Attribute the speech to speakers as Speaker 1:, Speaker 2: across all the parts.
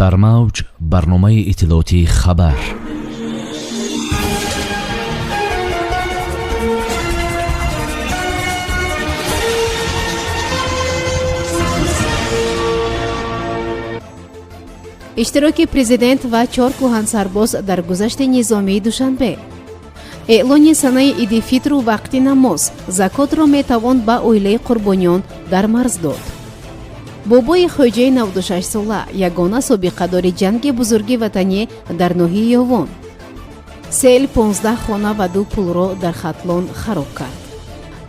Speaker 1: در موج برنامه اطلاعاتی خبر.
Speaker 2: اشتراک президент و 4 کهنسرباز در گذشت نظامی دوشنبه. اعلان سنه عید فطر و وقت نماز زکات را میتوان به عائله قربانیان در مرز داد. بابای خوجه 96 ساله یگانه سابقه‌دار جنگ بزرگ وطنی در ناحیه یاوان. سیل 15 خانه و 2 پل را در ختلان خراب کرد.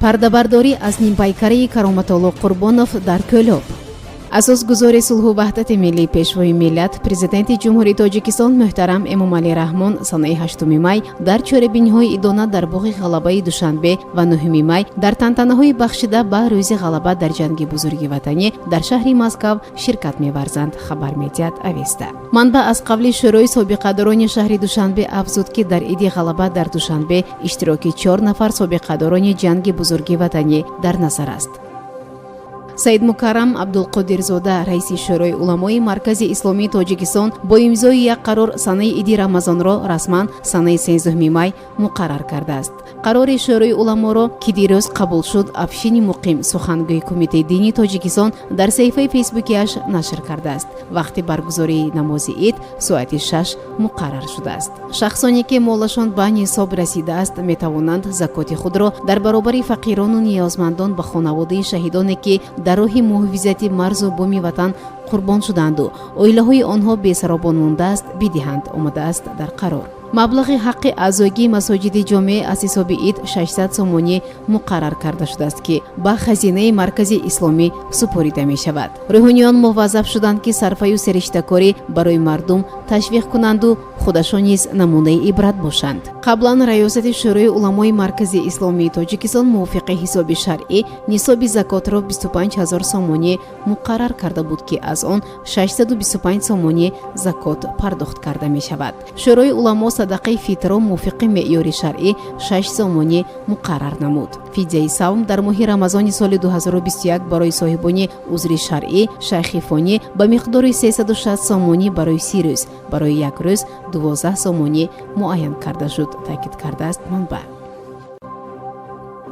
Speaker 2: پرده‌برداری از نیمپیکره کرامت‌الله قربانوف در کلاب. اساسگزار صلح و وحدت ملی پیشوای ملت پرزیدنت جمهوری تاجیکستان محترم امامعلی رحمان سنه 8 می در چهاربینی‌های ادانه در باغ غلبه دوشنبه و 9 می در تنتنه‌های بخشیده به روز غلبه در جنگ بزرگ وطنی در شهر مسکو شرکت می‌ورزند خبر می‌دهد اوستا. منبع از قبل شورای سابقه‌داران شهر دوشنبه افزود که در عید غلبه در دوشنبه اشتراک 4 نفر سابقه‌داران جنگ بزرگ وطنی در نظر است. سید مکرم عبدالقادرزاده رئیس شورای علمای مرکز اسلامی تاجیکستان با امضای یک قرار سنه عید رمضان را رسما سنه 13 می مقرر کرده است. قرار شورای علما را که دیروز قبول شد افشین مقیم سخنگوی کمیته دینی تاجیکستان در صفحه فیسبوکیش نشر کرده است. وقتی برگزاری نماز عید ساعت 6 مقرر شده است. شخصانی که مالشان به نصاب رسیده است می توانند زکات خود را در برابر فقیران و نیازمندان به خانواده شهیدانی که در راه محافظت مرز و بوم وطن قربان شدند و عائله‌های آنها بی‌سرابان مانده است بدهند آمده است در قرار. مبلغ حق اعضایی مساجد جامع از حساب عید 600 سومانی مقرر کرده شده است که به خزینه مرکز اسلامی سپرده می شود. روحانیان موظف شدند که صرفه و سرشته‌کاری برای مردم تشویق کنند و خودشان نیز نمونه عبرت باشند. قبلا ریاست شورای علمای مرکز اسلامی تاجیکستان موافق حساب شرعی نصاب زکات را 25000 سومانی مقرر کرده بود که از آن 625 سومانی زکات پرداخت کرده می شود. شورای علما صدقه فطر موافق معیار شرعی 6 سومانی مقرر نمود. فدیه صوم در ماه رمضان سال 2021 برای صاحبان عذر شرعی شیخ به مقدار 360 سومانی برای 30 روز، برای یک روز 12 سومانی معین کرده شد، تاکید کرده است منبع.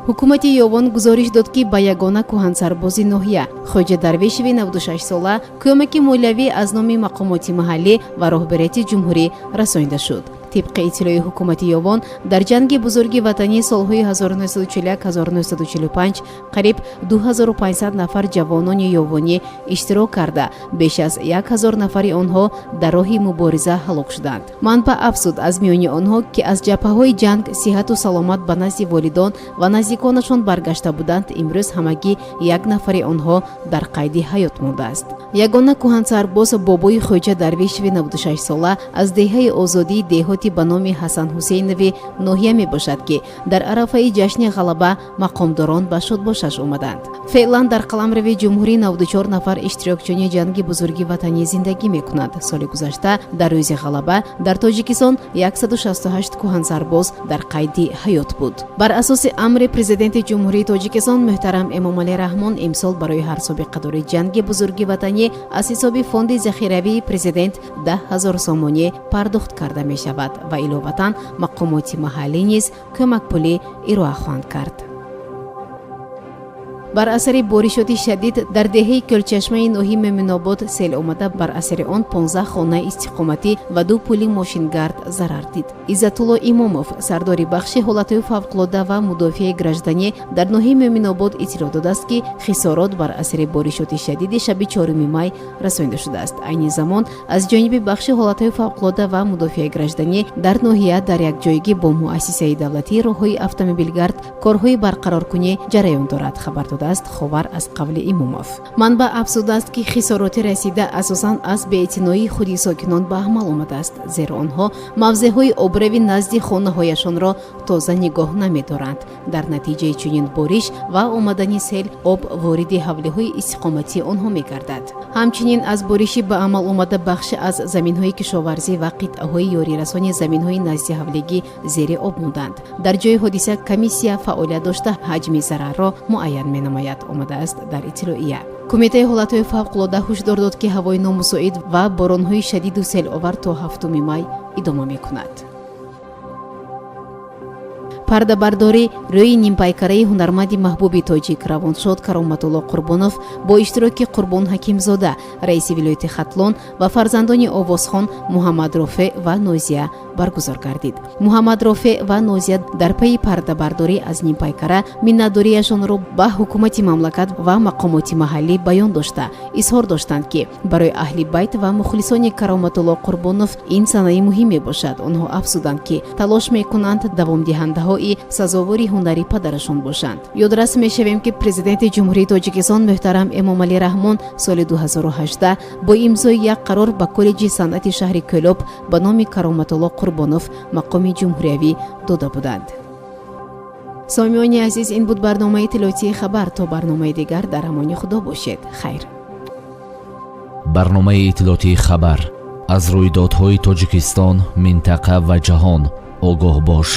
Speaker 2: حکومت یاوان گزارش داد که به یگانه کهنسرباز ناحیه خوجه درویشوی 96 ساله کمک مالیوی از نام مقامات محلی و راهبریت جمهوری رسانیده شد. طبق اطلاع حکومت یاوان در جنگ بزرگ وطنی سالهای 1941-1945 قریب 2500 نفر جوانان یاوانی اشتراک کرده بیش از 1000 نفر آنها در راه مبارزه هلاک شدند. منبع افزود از میان آنها که از جبهه‌های جنگ صحت و سلامت به نزد والدان و نزدیکانشان برگشته بودند امروز همگی یک نفر آنها در قید حیات مانده است. یگانه کهنسرباز بابای خوجه درویشوی 96 ساله از دهه آزادی دهات به نام حسن حسینوی ناحیه می باشد که در عرفه جشن غلبه مقامداران به شادباشش آمدند. فعلا در قلمرو جمهوری 94 نفر اشتراکچیان جنگ بزرگ وطنی زندگی می کنند. سال گذشته در روز غلبه در تاجیکستان 168 کهنسرباز در قید حیات بود. بر اساس امر پرزیدنت جمهوری تاجیکستان محترم امامعلی رحمان امسال برای هر سابقه‌دار جنگ بزرگ وطنی از حساب فوند ذخیروی پرزیدنت 10,000 سومانی پرداخت کرده می شود و علاوه مقامات محلی نیز کمک پولی ارائه خواهند کرد. بر اثر بارشات شدید در دهه کلچشمه ناحیه ممنوع‌آباد سیل آمده بر اثر آن 15 خانه استقامتی و 2 پل ماشینگارد ضرر دید. عزت‌الله اماموف سردار بخش حالت‌های فوق‌العاده و مدافع گردنی در ناحیه ممنوع‌آباد اطلاع داده است که خسارات بر اثر بارشات شدید شب 4 می رسانیده شده است. عین زمان از جانب بخش حالت‌های فوق‌العاده و مدافع گردنی در ناحیه در یک جایگی با مؤسسه دولتی راههای اتومبیلگارد کارهای برقرارکنی جریان دارد خبر داد است خبر از قبل اماموف. منبع افزوده است که خسارات رسیده اساساً از بی‌اعتنایی خود ساکنان به عمل آمده است، زیرا آنها موضع‌های آبروی نزد خانه‌هایشان را تازه نگاه نمی‌دارند. در نتیجه چنین بارش و آمدن سیل آب وارد حولی‌های استقامتی آنها می‌گردد. همچنین از بارش به عمل آمده بخش از زمین‌های کشاورزی و قطعه‌های یاری رسانی زمین‌های نزد حولیگی زیر آب ماندند. در جای حادثه کمیسیا فعالیت داشته حجم ضرر را معین می‌نماید آمده است در اطلاعیه. кумитаи ҳолатҳои фавқулода ҳушдор дод ки ҳавои номусоид ва боронҳои шадиду селовар то 7 май идома мекунад. пардабардорӣ рӯи нимпайкараи ҳунарманди маҳбуби тоҷик равоншод кароматулло қурбонов бо иштироки қурбон ҳакимзода раиси вилояти хатлон ва фарзандони овозхон муҳаммад рофеъ ва нозия баргузор гардид. муҳаммад рофеъ ва нозия дар пайи пардабардорӣ аз нимпайкара миннатдорияшонро ба ҳукумати мамлакат ва мақомоти маҳаллӣ баён дошта изҳор доштанд ки барои аҳли байт ва мухлисони кароматулло қурбонов ин санаи муҳим мебошад. онҳо афзуданд ки талош мекунанд давомдиҳандаҳо сазовори ҳунари падарашон бошанд. ёдрас мешавем ки президенти ҷумҳурии тоҷикистон муҳтарам эмомалӣ раҳмон соли 2018 бо имзои як қарор ба коллеҷи санъати шаҳри кӯлоб ба номи кароматулло қурбонов мақоми ҷумҳуриявӣ дода буданд. сомиёни азиз, ин буд барномаи иттилоотии хабар. то барномаи дигар дар амони худо бошед. хайр.
Speaker 1: барномаи иттилоотии хабар аз рӯйдодҳои тоҷикистон, минтақа ва ҷаҳон огоҳ бош.